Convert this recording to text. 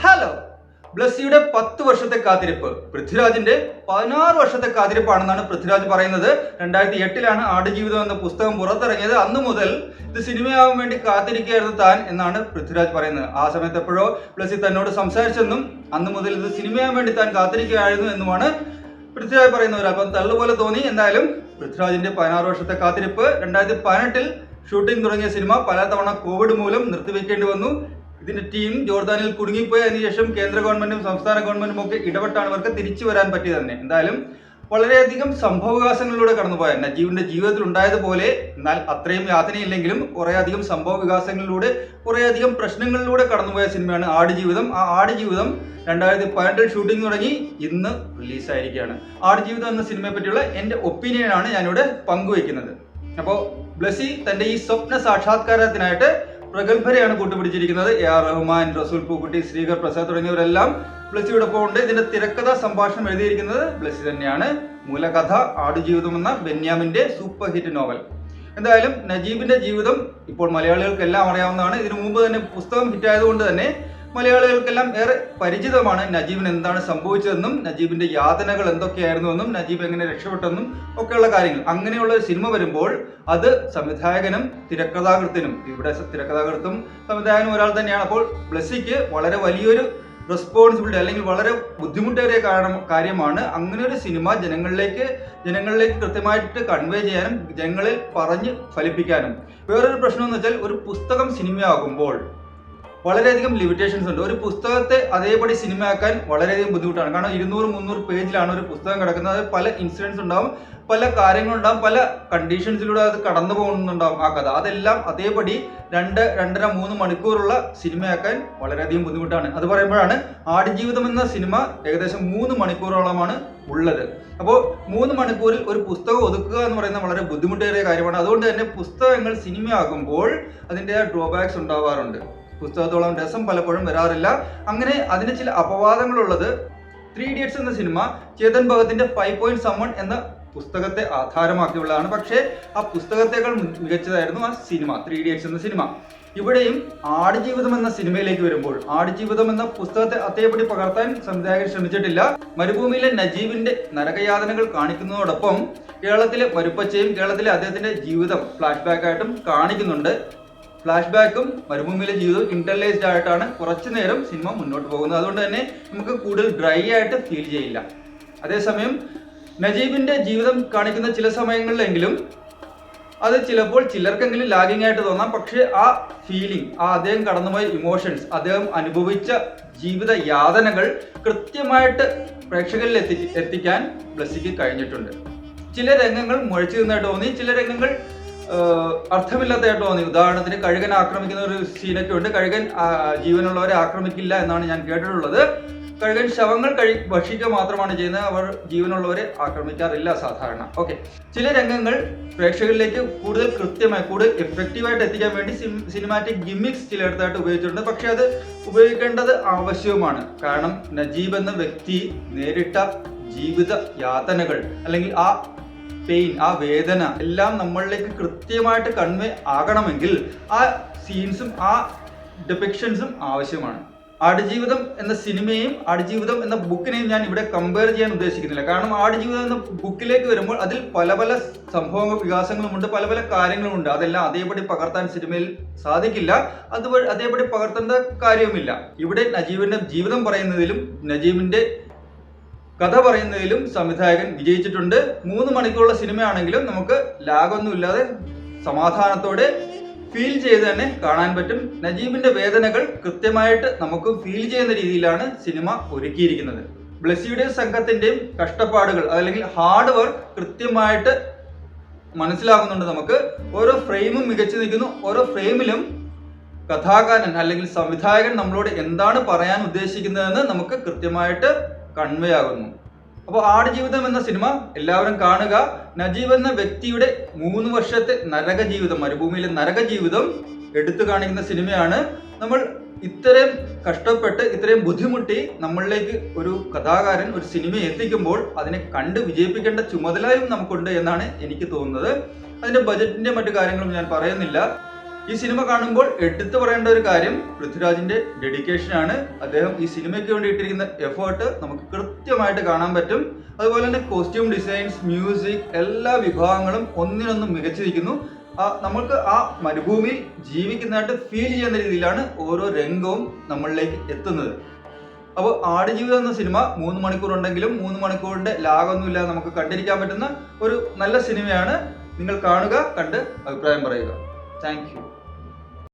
Hello. ബ്ലസ്സിയുടെ 10 വർഷത്തെ കാത്തിരിപ്പ് പൃഥ്വിരാജിന്റെ 16 വർഷത്തെ കാത്തിരിപ്പാണെന്നാണ് പൃഥ്വിരാജ് പറയുന്നത്. 2008 ആടുജീവിതം എന്ന പുസ്തകം പുറത്തിറങ്ങിയത്. അന്നു മുതൽ ഇത് സിനിമയാവാൻ വേണ്ടി കാത്തിരിക്കുകയായിരുന്നു താൻ എന്നാണ് പൃഥ്വിരാജ് പറയുന്നത്. ആ സമയത്ത് എപ്പോഴോ ബ്ലസ്സി തന്നോട് സംസാരിച്ചെന്നും അന്നു മുതൽ ഇത് സിനിമയാവാൻ വേണ്ടി താൻ കാത്തിരിക്കുകയായിരുന്നു എന്നുമാണ് പൃഥ്വിരാജ് പറയുന്നവർ. അപ്പം തള്ളുപോലെ തോന്നി. എന്തായാലും പൃഥ്വിരാജിന്റെ 16 വർഷത്തെ കാത്തിരിപ്പ്. 2018 ഷൂട്ടിംഗ് തുടങ്ങിയ സിനിമ പലതവണ കോവിഡ് മൂലം നിർത്തിവെക്കേണ്ടി വന്നു. ഇതിന്റെ ടീം ജോർദാനിൽ കുടുങ്ങിപ്പോയി. അതിനുശേഷം കേന്ദ്ര ഗവൺമെന്റും സംസ്ഥാന ഗവൺമെന്റും ഒക്കെ ഇടപെട്ടാണ് ഇവർക്ക് തിരിച്ചു വരാൻ പറ്റിയത് തന്നെ. എന്തായാലും വളരെയധികം സംഭവവികാസങ്ങളിലൂടെ കടന്നുപോയ നജീബിന്റെ ജീവിതത്തിൽ ഉണ്ടായതുപോലെ, എന്നാൽ അത്രയും യാതനയില്ലെങ്കിലും കുറേയധികം സംഭവ വികാസങ്ങളിലൂടെ കുറേയധികം പ്രശ്നങ്ങളിലൂടെ കടന്നുപോയ സിനിമയാണ് ആടുജീവിതം. ആ ആടുജീവിതം 2018 ഷൂട്ടിംഗ് തുടങ്ങി ഇന്ന് റിലീസായിരിക്കുകയാണ്. ആടുജീവിതം എന്ന സിനിമയെ പറ്റിയുള്ള എൻ്റെ ഒപ്പീനിയനാണ് ഞാനിവിടെ പങ്കുവയ്ക്കുന്നത്. അപ്പോൾ ബ്ലസ്സി തന്റെ ഈ സ്വപ്ന സാക്ഷാത്കാരത്തിനായിട്ട് പ്രഗത്ഭരെയാണ് കൂട്ടുപിടിച്ചിരിക്കുന്നത്. AR റഹ്മാൻ, റസൂൽ പൂക്കുട്ടി, ശ്രീകർ പ്രസാദ് തുടങ്ങിയവരെല്ലാം ബ്ലസ്സിയോടൊപ്പം ഉണ്ട്. ഇതിന്റെ തിരക്കഥ സംഭാഷണം എഴുതിയിരിക്കുന്നത് ബ്ലസ്സി തന്നെയാണ്. മൂലകഥ ആടുജീവിതം എന്ന ബെന്യാമിന്റെ സൂപ്പർ ഹിറ്റ് നോവൽ. എന്തായാലും നജീബിന്റെ ജീവിതം ഇപ്പോൾ മലയാളികൾക്കെല്ലാം അറിയാവുന്നതാണ്. ഇതിനു മുമ്പ് തന്നെ പുസ്തകം ഹിറ്റായതുകൊണ്ട് തന്നെ മലയാളികൾക്കെല്ലാം ഏറെ പരിചിതമാണ് നജീബിന് എന്താണ് സംഭവിച്ചതെന്നും നജീബിന്റെ യാതനകൾ എന്തൊക്കെയായിരുന്നുവെന്നും നജീബ് എങ്ങനെ രക്ഷപ്പെട്ടെന്നും ഒക്കെയുള്ള കാര്യങ്ങൾ. അങ്ങനെയുള്ള ഒരു സിനിമ വരുമ്പോൾ അത് സംവിധായകനും തിരക്കഥാകൃത്തിനും, ഇവിടെ തിരക്കഥാകൃത്തും സംവിധായകനും ഒരാൾ തന്നെയാണ്. അപ്പോൾ ബ്ലസ്സിക്ക് വളരെ വലിയൊരു റെസ്പോൺസിബിലിറ്റി അല്ലെങ്കിൽ വളരെ ബുദ്ധിമുട്ടേറിയ കാര്യമാണ് അങ്ങനെ ഒരു സിനിമ ജനങ്ങളിലേക്ക് കൃത്യമായിട്ട് കൺവേ ചെയ്യാനും ജനങ്ങളിൽ പറഞ്ഞ് ഫലിപ്പിക്കാനും. വേറൊരു പ്രശ്നം എന്ന് വെച്ചാൽ, ഒരു പുസ്തകം സിനിമയാകുമ്പോൾ വളരെയധികം ലിമിറ്റേഷൻസ് ഉണ്ട്. ഒരു പുസ്തകത്തെ അതേപടി സിനിമയാക്കാൻ വളരെയധികം ബുദ്ധിമുട്ടാണ്. കാരണം 200-300 പേജിലാണ് ഒരു പുസ്തകം കിടക്കുന്നത്. അത് പല ഇൻസിഡൻസ് ഉണ്ടാവും, പല കാര്യങ്ങളുണ്ടാവും, പല കണ്ടീഷൻസിലൂടെ അത് കടന്നു പോകുന്നുണ്ടാവും ആ കഥ. അതെല്ലാം അതേപടി 2-2.5-3 മണിക്കൂറുള്ള സിനിമയാക്കാൻ വളരെയധികം ബുദ്ധിമുട്ടാണ്. അത് പറയുമ്പോഴാണ് ആടുജീവിതം എന്ന സിനിമ ഏകദേശം 3 മണിക്കൂറോളമാണ് ഉള്ളത്. അപ്പോൾ 3 മണിക്കൂറിൽ ഒരു പുസ്തകം ഒതുക്കുക എന്ന് പറയുന്നത് വളരെ ബുദ്ധിമുട്ടേറിയ കാര്യമാണ്. അതുകൊണ്ട് തന്നെ പുസ്തകങ്ങൾ സിനിമയാകുമ്പോൾ അതിൻ്റെ ഡ്രോബാക്സ് ഉണ്ടാവാറുണ്ട്. പുസ്തകത്തോളം രസം പലപ്പോഴും വരാറില്ല. അങ്ങനെ അതിന് ചില അപവാദങ്ങളുള്ളത്. 3 ഇഡിയറ്റ്സ് എന്ന സിനിമ ചേതൻ ഭഗത്തിന്റെ 5.1 എന്ന പുസ്തകത്തെ ആധാരമാക്കിയുള്ളതാണ്. പക്ഷേ ആ പുസ്തകത്തെക്കാൾ മികച്ചതായിരുന്നു ആ സിനിമ, 3 ഇഡിയറ്റ്സ് എന്ന സിനിമ. ഇവിടെയും ആടുജീവിതം എന്ന സിനിമയിലേക്ക് വരുമ്പോൾ ആടുജീവിതം എന്ന പുസ്തകത്തെ അതേപടി പകർത്താൻ സംവിധായകൻ ശ്രമിച്ചിട്ടില്ല. മരുഭൂമിയിലെ നജീബിന്റെ നരകയാതനകൾ കാണിക്കുന്നതോടൊപ്പം കേരളത്തിലെ വരുപ്പച്ചയും കേരളത്തിലെ അദ്ദേഹത്തിന്റെ ജീവിതം ഫ്ലാഷ് ബാക്ക് ആയിട്ടും കാണിക്കുന്നുണ്ട്. ഫ്ലാഷ് ബാക്കും മരുഭൂമിയിലെ ജീവിതവും ഇന്റർലേസ്ഡ് ആയിട്ടാണ് കുറച്ചു നേരം സിനിമ മുന്നോട്ട് പോകുന്നത്. അതുകൊണ്ട് തന്നെ നമുക്ക് കൂടുതൽ ഡ്രൈ ആയിട്ട് ഫീൽ ചെയ്യില്ല. അതേസമയം നജീബിന്റെ ജീവിതം കാണിക്കുന്ന ചില സമയങ്ങളിലെങ്കിലും അത് ചിലപ്പോൾ ചിലർക്കെങ്കിലും ലാഗിങ് ആയിട്ട് തോന്നാം. പക്ഷേ ആ ഫീലിംഗ്, അദ്ദേഹം കടന്നുപോയ ഇമോഷൻസ്, അദ്ദേഹം അനുഭവിച്ച ജീവിത യാതനകൾ കൃത്യമായിട്ട് പ്രേക്ഷകരിൽ എത്തിക്കാൻ ബ്ലസ്സിക്ക് കഴിഞ്ഞിട്ടുണ്ട്. ചില രംഗങ്ങൾ മുഴച്ചു നിന്നായിട്ട് തോന്നി, ചില രംഗങ്ങൾ അർത്ഥമില്ലാത്തതായിട്ട് തോന്നി. ഉദാഹരണത്തിന് കഴുകൻ ആക്രമിക്കുന്ന ഒരു സീനൊക്കെ ഉണ്ട്. കഴുകൻ ജീവനുള്ളവരെ ആക്രമിക്കില്ല എന്നാണ് ഞാൻ കേട്ടിട്ടുള്ളത്. കഴുകൻ ശവങ്ങൾ ഭക്ഷിക്കുക മാത്രമാണ് ചെയ്യുന്നത്, അവർ ജീവനുള്ളവരെ ആക്രമിക്കാറില്ല സാധാരണ. ഓക്കെ, ചില രംഗങ്ങൾ പ്രേക്ഷകരിലേക്ക് കൂടുതൽ കൃത്യമായി, കൂടുതൽ എഫക്റ്റീവായിട്ട് എത്തിക്കാൻ വേണ്ടി സിനിമാറ്റിക് ഗിമ്മിക്സ് ചിലയിടത്തായിട്ട് ഉപയോഗിച്ചിട്ടുണ്ട്. പക്ഷെ അത് ഉപയോഗിക്കേണ്ടത് ആവശ്യവുമാണ്. കാരണം നജീബ് എന്ന വ്യക്തി നേരിട്ട ജീവിത യാതനകൾ അല്ലെങ്കിൽ ആ പെയിൻ, ആ വേദന എല്ലാം നമ്മളിലേക്ക് കൃത്യമായിട്ട് കൺവേ ആകണമെങ്കിൽ ആ സീൻസും ആ ഡെപിക്ഷൻസും ആവശ്യമാണ്. ആടുജീവിതം എന്ന സിനിമയും ആടുജീവിതം എന്ന ബുക്കിനെയും ഞാൻ ഇവിടെ കമ്പയർ ചെയ്യാൻ ഉദ്ദേശിക്കുന്നില്ല. കാരണം ആടുജീവിതം എന്ന ബുക്കിലേക്ക് വരുമ്പോൾ അതിൽ പല പല സംഭവ വികാസങ്ങളുമുണ്ട്, പല പല കാര്യങ്ങളുമുണ്ട്. അതെല്ലാം അതേപടി പകർത്താൻ സിനിമയിൽ സാധിക്കില്ല. അതുവഴി അതേപടി പകർത്തേണ്ട കാര്യവുമില്ല. ഇവിടെ നജീബിന്റെ ജീവിതം പറയുന്നതിലും നജീബിന്റെ കഥ പറയുന്നതിലും സംവിധായകൻ വിജയിച്ചിട്ടുണ്ട്. 3 മണിക്കൂറുള്ള സിനിമയാണെങ്കിലും നമുക്ക് ലാഗൊന്നും ഇല്ലാതെ സമാധാനത്തോടെ ഫീൽ ചെയ്ത് തന്നെ കാണാൻ പറ്റും. നജീബിന്റെ വേദനകൾ കൃത്യമായിട്ട് നമുക്ക് ഫീൽ ചെയ്യുന്ന രീതിയിലാണ് സിനിമ ഒരുക്കിയിരിക്കുന്നത്. ബ്ലസ്സിയുടെ സംഘത്തിന്റെയും കഷ്ടപ്പാടുകൾ അല്ലെങ്കിൽ ഹാർഡ് വർക്ക് കൃത്യമായിട്ട് മനസ്സിലാകുന്നുണ്ട് നമുക്ക്. ഓരോ ഫ്രെയിമും മികച്ചു നിൽക്കുന്നു. ഓരോ ഫ്രെയിമിലും കഥാകാരൻ അല്ലെങ്കിൽ സംവിധായകൻ നമ്മളോട് എന്താണ് പറയാൻ ഉദ്ദേശിക്കുന്നതെന്ന് നമുക്ക് കൃത്യമായിട്ട് കൺവേ ആകുന്നു. അപ്പോൾ ആടുജീവിതം എന്ന സിനിമ എല്ലാവരും കാണുക. നജീബ് എന്ന വ്യക്തിയുടെ 3 വർഷത്തെ നരകജീവിതം, മരുഭൂമിയിലെ നരകജീവിതം എടുത്തു കാണിക്കുന്ന സിനിമയാണ്. നമ്മൾ ഇത്രയും കഷ്ടപ്പെട്ട് ഇത്രയും ബുദ്ധിമുട്ടി നമ്മളിലേക്ക് ഒരു കഥാകാരൻ ഒരു സിനിമയെ എത്തിക്കുമ്പോൾ അതിനെ കണ്ട് വിജയിപ്പിക്കേണ്ട ചുമതലയും നമുക്കുണ്ട് എന്നാണ് എനിക്ക് തോന്നുന്നത്. അതിന്റെ ബജറ്റിന്റെ മറ്റു കാര്യങ്ങളും ഞാൻ പറയുന്നില്ല. ഈ സിനിമ കാണുമ്പോൾ എടുത്തു പറയേണ്ട ഒരു കാര്യം പൃഥ്വിരാജിന്റെ ഡെഡിക്കേഷൻ ആണ്. അദ്ദേഹം ഈ സിനിമയ്ക്ക് വേണ്ടി ഇട്ടിരിക്കുന്ന എഫേർട്ട് നമുക്ക് കൃത്യമായിട്ട് കാണാൻ പറ്റും. അതുപോലെ തന്നെ കോസ്റ്റ്യൂം ഡിസൈൻസ്, മ്യൂസിക്, എല്ലാ വിഭാഗങ്ങളും ഒന്നിനൊന്നും മികച്ചിരിക്കുന്നു. നമ്മൾക്ക് ആ മരുഭൂമിയിൽ ജീവിക്കുന്നതായിട്ട് ഫീൽ ചെയ്യുന്ന രീതിയിലാണ് ഓരോ രംഗവും നമ്മളിലേക്ക് എത്തുന്നത്. അപ്പോൾ ആടുജീവിതം എന്ന സിനിമ 3 മണിക്കൂർ ഉണ്ടെങ്കിലും 3 മണിക്കൂറിന്റെ ലാഗൊന്നുമില്ലാതെ നമുക്ക് കണ്ടിരിക്കാൻ പറ്റുന്ന ഒരു നല്ല സിനിമയാണ്. നിങ്ങൾ കാണുക, കണ്ട് അഭിപ്രായം പറയുക. Thank you.